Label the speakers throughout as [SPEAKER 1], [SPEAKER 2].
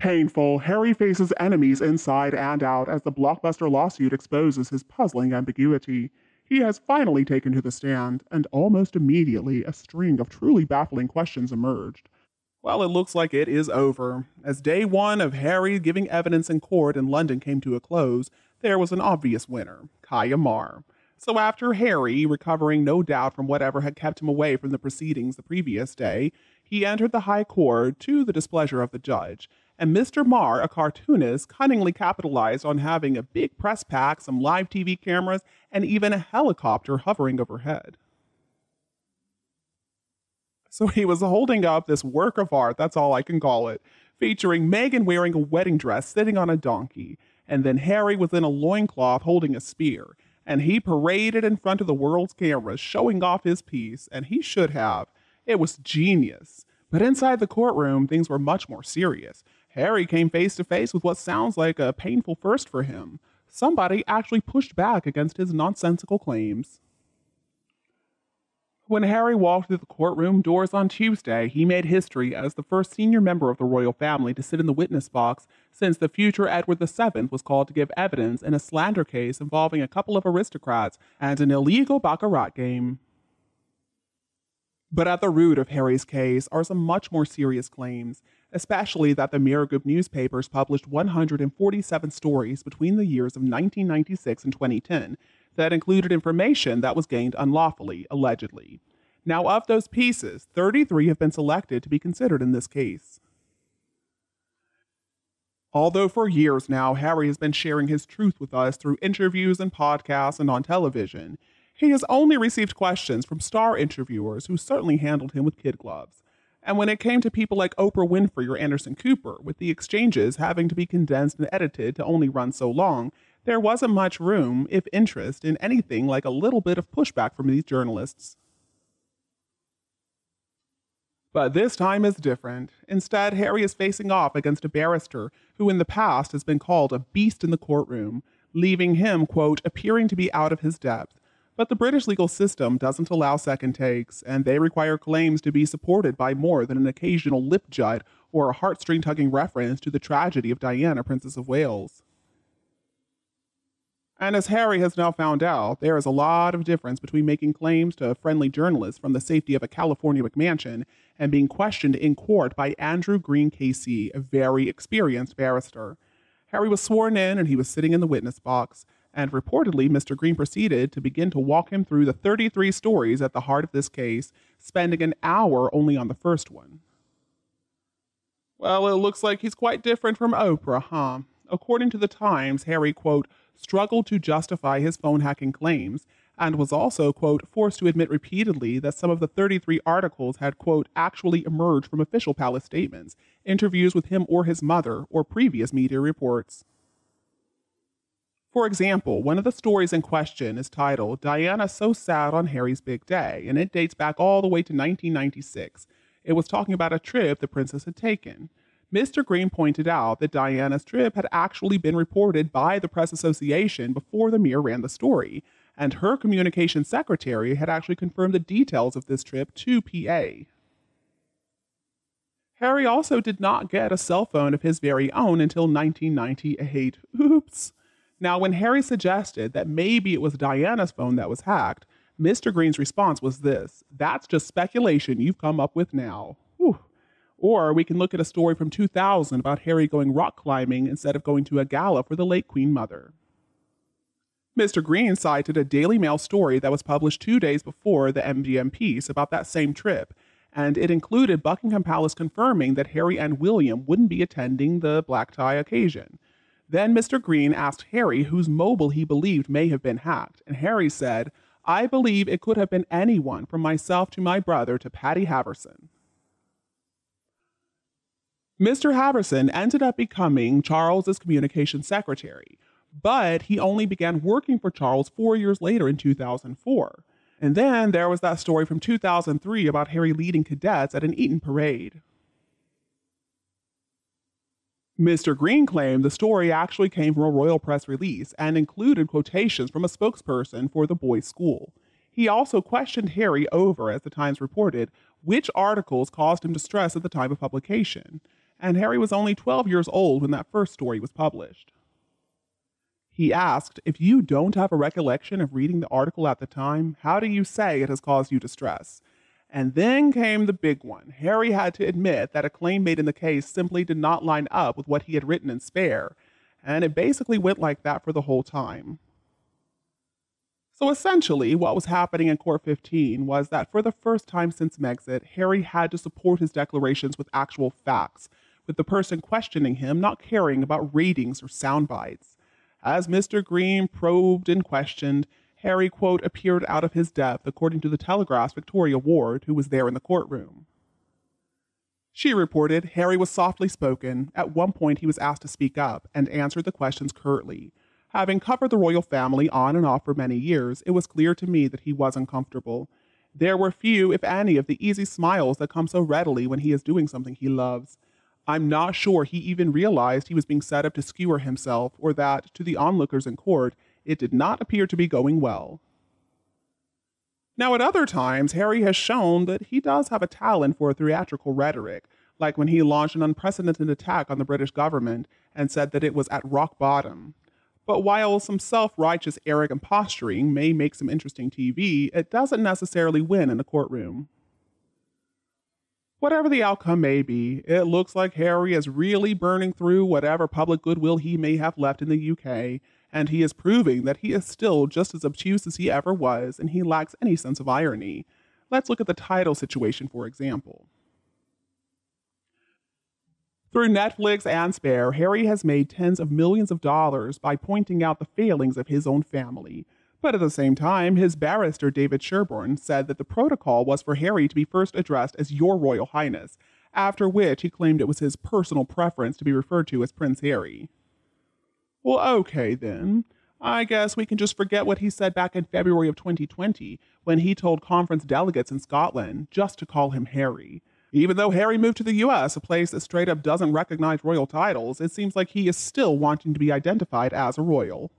[SPEAKER 1] Painful, Harry faces enemies inside and out as the Blockbuster lawsuit exposes his puzzling ambiguity. He has finally taken to the stand, and almost immediately a string of truly baffling questions emerged.
[SPEAKER 2] Well, it looks like it is over. As day one of Harry giving evidence in court in London came to a close, there was an obvious winner, Kaya Marr. So after Harry, recovering no doubt from whatever had kept him away from the proceedings the previous day, he entered the High Court to the displeasure of the judge, and Mr. Marr, a cartoonist, cunningly capitalized on having a big press pack, some live TV cameras, and even a helicopter hovering overhead. So he was holding up this work of art, that's all I can call it, featuring Meghan wearing a wedding dress sitting on a donkey, and then Harry was in a loincloth holding a spear, and he paraded in front of the world's cameras, showing off his piece, and he should have. It was genius. But inside the courtroom, things were much more serious. Harry came face to face with what sounds like a painful first for him. Somebody actually pushed back against his nonsensical claims. When Harry walked through the courtroom doors on Tuesday, he made history as the first senior member of the royal family to sit in the witness box since the future Edward VII was called to give evidence in a slander case involving a couple of aristocrats and an illegal baccarat game. But at the root of Harry's case are some much more serious claims, especially that the Mirror Group newspapers published 147 stories between the years of 1996 and 2010 that included information that was gained unlawfully, allegedly. Now, of those pieces, 33 have been selected to be considered in this case. Although for years now, Harry has been sharing his truth with us through interviews and podcasts and on television, he has only received questions from star interviewers who certainly handled him with kid gloves. And when it came to people like Oprah Winfrey or Anderson Cooper, with the exchanges having to be condensed and edited to only run so long, there wasn't much room, if interest, in anything like a little bit of pushback from these journalists. But this time is different. Instead, Harry is facing off against a barrister who in the past has been called a beast in the courtroom, leaving him, quote, appearing to be out of his depth. But the British legal system doesn't allow second takes, and they require claims to be supported by more than an occasional lip jut or a heartstring-tugging reference to the tragedy of Diana, Princess of Wales. And as Harry has now found out, there is a lot of difference between making claims to friendly journalists from the safety of a California McMansion and being questioned in court by Andrew Green Casey, a very experienced barrister. Harry was sworn in and he was sitting in the witness box, and reportedly Mr. Green proceeded to begin to walk him through the 33 stories at the heart of this case, spending an hour only on the first one. Well, it looks like he's quite different from Oprah, huh? According to the Times, Harry, quote, struggled to justify his phone hacking claims, and was also, quote, forced to admit repeatedly that some of the 33 articles had, quote, actually emerged from official palace statements, interviews with him or his mother, or previous media reports. For example, one of the stories in question is titled, Diana So Sad on Harry's Big Day, and it dates back all the way to 1996. It was talking about a trip the princess had taken. Mr. Green pointed out that Diana's trip had actually been reported by the Press Association before the Mirror ran the story, and her communications secretary had actually confirmed the details of this trip to PA. Harry also did not get a cell phone of his very own until 1998. Oops. Now, when Harry suggested that maybe it was Diana's phone that was hacked, Mr. Green's response was this: that's just speculation you've come up with now. Whew. Or we can look at a story from 2000 about Harry going rock climbing instead of going to a gala for the late Queen Mother. Mr. Green cited a Daily Mail story that was published 2 days before the MGM piece about that same trip, and it included Buckingham Palace confirming that Harry and William wouldn't be attending the black tie occasion. Then Mr. Green asked Harry whose mobile he believed may have been hacked, and Harry said, I believe it could have been anyone from myself to my brother to Patty Haverson. Mr. Haverson ended up becoming Charles's communications secretary, but he only began working for Charles 4 years later in 2004. And then there was that story from 2003 about Harry leading cadets at an Eton parade. Mr. Green claimed the story actually came from a royal press release and included quotations from a spokesperson for the boys' school. He also questioned Harry over, as the Times reported, which articles caused him distress at the time of publication. and Harry was only 12 years old when that first story was published. He asked, "If you don't have a recollection of reading the article at the time, how do you say it has caused you distress?" And then came the big one. Harry had to admit that a claim made in the case simply did not line up with what he had written in Spare, and it basically went like that for the whole time. So essentially, what was happening in Court 15 was that for the first time since Megxit, Harry had to support his declarations with actual facts, with the person questioning him not caring about ratings or sound bites. As Mr. Green probed and questioned, Harry, quote, appeared out of his depth, according to the Telegraph's Victoria Ward, who was there in the courtroom. She reported Harry was softly spoken. At one point, he was asked to speak up and answered the questions curtly. Having covered the royal family on and off for many years, it was clear to me that he was uncomfortable. There were few, if any, of the easy smiles that come so readily when he is doing something he loves. I'm not sure he even realized he was being set up to skewer himself, or that, to the onlookers in court, it did not appear to be going well. Now, at other times, Harry has shown that he does have a talent for theatrical rhetoric, like when he launched an unprecedented attack on the British government and said that it was at rock bottom. But while some self-righteous, arrogant posturing may make some interesting TV, it doesn't necessarily win in a courtroom. Whatever the outcome may be, it looks like Harry is really burning through whatever public goodwill he may have left in the UK, and he is proving that he is still just as obtuse as he ever was, and he lacks any sense of irony. Let's look at the title situation, for example. Through Netflix and Spare, Harry has made tens of millions of dollars by pointing out the failings of his own family. But at the same time, his barrister, David Sherborne, said that the protocol was for Harry to be first addressed as Your Royal Highness, after which he claimed it was his personal preference to be referred to as Prince Harry. Well, okay then. I guess we can just forget what he said back in February of 2020, when he told conference delegates in Scotland just to call him Harry. Even though Harry moved to the US, a place that straight up doesn't recognize royal titles, it seems like he is still wanting to be identified as a royal.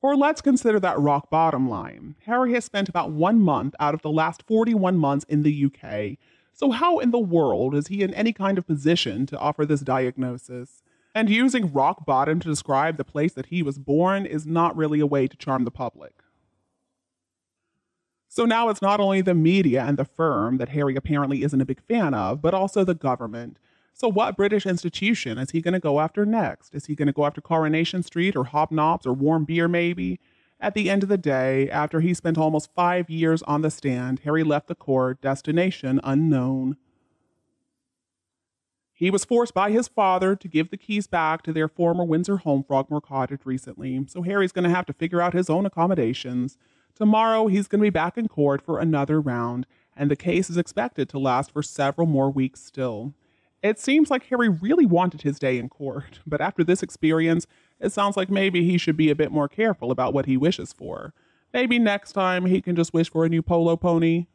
[SPEAKER 2] Or let's consider that rock bottom line. Harry has spent about 1 month out of the last 41 months in the UK, so how in the world is he in any kind of position to offer this diagnosis? And using rock bottom to describe the place that he was born is not really a way to charm the public. So now it's not only the media and the firm that Harry apparently isn't a big fan of, but also the government. So what British institution is he going to go after next? Is he going to go after Coronation Street or Hobnobs or Warm Beer maybe? At the end of the day, after he spent almost 5 years on the stand, Harry left the court, destination unknown. He was forced by his father to give the keys back to their former Windsor home, Frogmore Cottage, recently, so Harry's going to have to figure out his own accommodations. Tomorrow, he's going to be back in court for another round, and the case is expected to last for several more weeks still. It seems like Harry really wanted his day in court, but after this experience, it sounds like maybe he should be a bit more careful about what he wishes for. Maybe next time he can just wish for a new polo pony.